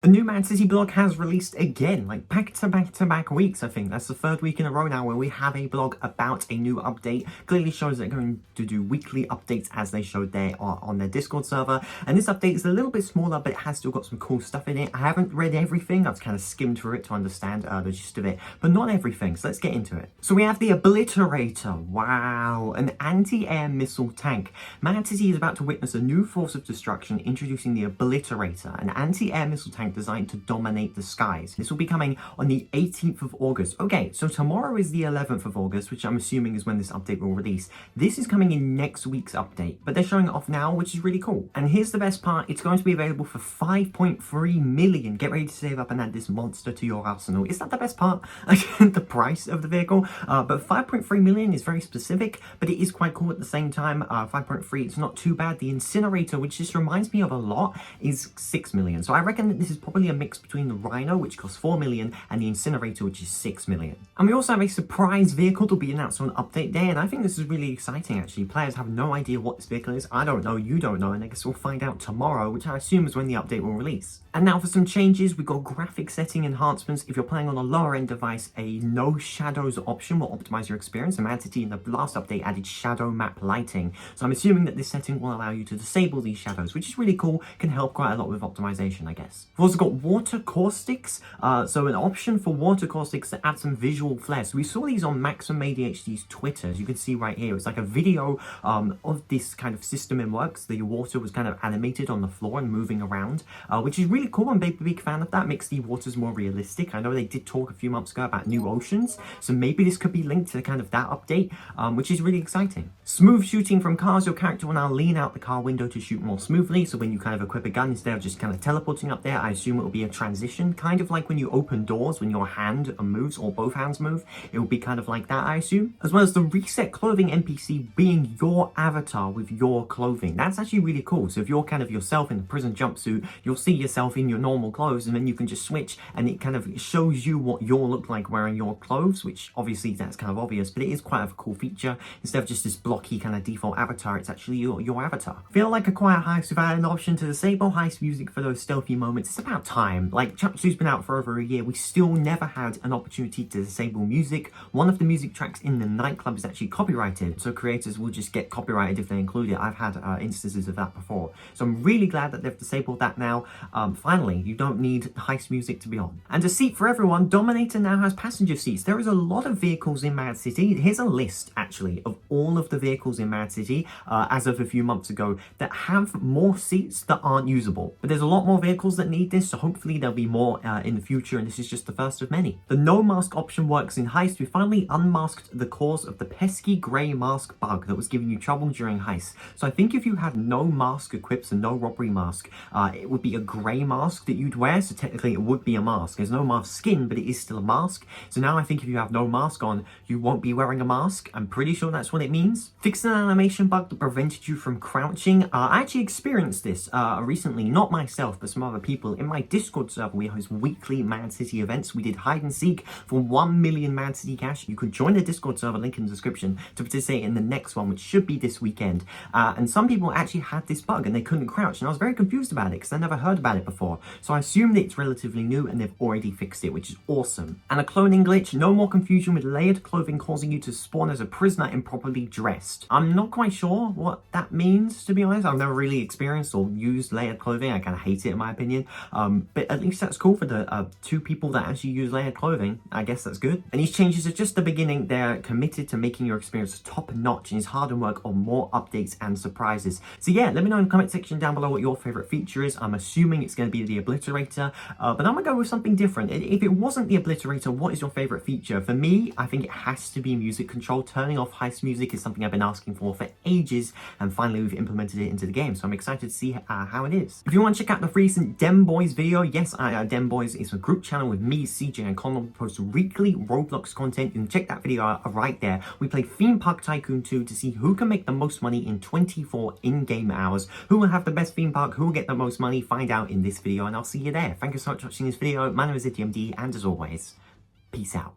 A new Man City blog has released again, like back to back weeks, I think. That's the third week in a row now where we have a blog about a new update. Clearly shows they're going to do weekly updates as they showed there on their Discord server. And this update is a little bit smaller, but it has still got some cool stuff in it. I haven't read everything. I've kind of skimmed through it to understand the gist of it, but not everything. So let's get into it. So we have the Obliterator. Wow, an anti-air missile tank. Man City is about to witness a new force of destruction, introducing the Obliterator, an anti-air missile tank designed to dominate the skies. This will be coming on the 18th of August. Okay, so tomorrow is the 11th of August, which I'm assuming is when this update will release. This is coming in next week's update, but they're showing it off now, which is really cool. And here's the best part. It's going to be available for 5.3 million. Get ready to save up and add this monster to your arsenal. Is that the best part? The price of the vehicle? But 5.3 million is very specific, but it is quite cool at the same time. 5.3, it's not too bad. The incinerator, which just reminds me of a lot, is 6 million. So I reckon that this is probably a mix between the Rhino, which costs 4 million, and the incinerator, which is 6 million. And we also have a surprise vehicle to be announced on update day, and I think this is really exciting actually. Players have no idea what this vehicle is. I don't know, you don't know, and I guess we'll find out tomorrow, which I assume is when the update will release. And now for some changes. We've got graphic setting enhancements. If you're playing on a lower end device, a no shadows option will optimize your experience. And Man City in the last update added shadow map lighting. So I'm assuming that this setting will allow you to disable these shadows, which is really cool, can help quite a lot with optimization, I guess. We've also got water caustics. So an option for water caustics to add some visual flair. So we saw these on Maximum ADHD's Twitter, as you can see right here. It's like a video of this kind of system in works. The water was kind of animated on the floor and moving around, which is really cool. I'm a big fan of that. Makes the waters more realistic. I know they did talk a few months ago about new oceans, so maybe this could be linked to kind of that update, which is really exciting. Smooth shooting from cars. Your character will now lean out the car window to shoot more smoothly. So when you kind of equip a gun, instead of just kind of teleporting up there, I assume it will be a transition, kind of like when you open doors, when your hand moves or both hands move, it will be kind of like that, I assume. As well as the reset clothing NPC being your avatar with your clothing. That's actually really cool. So if you're kind of yourself in the prison jumpsuit, you'll see yourself in your normal clothes, and then you can just switch and it kind of shows you what you'll look like wearing your clothes, which obviously that's kind of obvious, but it is quite a cool feature. Instead of just this blocky kind of default avatar, it's actually your avatar. Feel like a quiet heist without an option to disable heist music for those stealthy moments. It's about time. Like, Chapter 2's been out for over a year. We still never had an opportunity to disable music. One of the music tracks in the nightclub is actually copyrighted, so creators will just get copyrighted if they include it. I've had instances of that before. So I'm really glad that they've disabled that now. Finally, you don't need heist music to be on. And a seat for everyone. Dominator now has passenger seats. There is a lot of vehicles in Mad City. Here's a list, actually, of all of the vehicles in Mad City as of a few months ago that have more seats that aren't usable. But there's a lot more vehicles that need this, so hopefully there'll be more in the future, and this is just the first of many. The no mask option works in heist. We finally unmasked the cause of the pesky grey mask bug that was giving you trouble during heist. So I think if you had no mask equipped and no robbery mask, it would be a grey mask that you'd wear, so technically it would be a mask. There's no mask skin, but it is still a mask. So now I think if you have no mask on, you won't be wearing a mask. I'm pretty sure that's what it means. Fixed an animation bug that prevented you from crouching. I actually experienced this recently, not myself, but some other people. In my Discord server, we host weekly Mad City events. We did hide and seek for 1 million Mad City cash. You can join the Discord server, link in the description, to participate in the next one, which should be this weekend. And some people actually had this bug and they couldn't crouch, and I was very confused about it because I never heard about it before. So I assume that it's relatively new and they've already fixed it, which is awesome. And a cloning glitch. No more confusion with layered clothing causing you to spawn as a prisoner improperly dressed. I'm not quite sure what that means, to be honest. I've never really experienced or used layered clothing. I kind of hate it in my opinion. But at least that's cool for the 2 people that actually use layered clothing. I guess that's good. And these changes are just the beginning. They're committed to making your experience top notch, and is hard work on more updates and surprises. So yeah, let me know in the comment section down below what your favorite feature is. I'm assuming it's going to be the Obliterator, but I'm gonna go with something different. If it wasn't the Obliterator, what is your favorite feature? For me, I think it has to be music control. Turning off heist music is something I've been asking for ages, and finally we've implemented it into the game, so I'm excited to see how it is. If you want to check out the recent Dem Boys video, yes, Dem Boys is a group channel with me, CJ, and Connor. We post weekly Roblox content. You can check that video out right there. We play Theme Park Tycoon 2 to see who can make the most money in 24 in-game hours. Who will have the best theme park? Who will get the most money? Find out in this video, and I'll see you there. Thank you so much for watching this video. My name is IdioMD, and as always, peace out.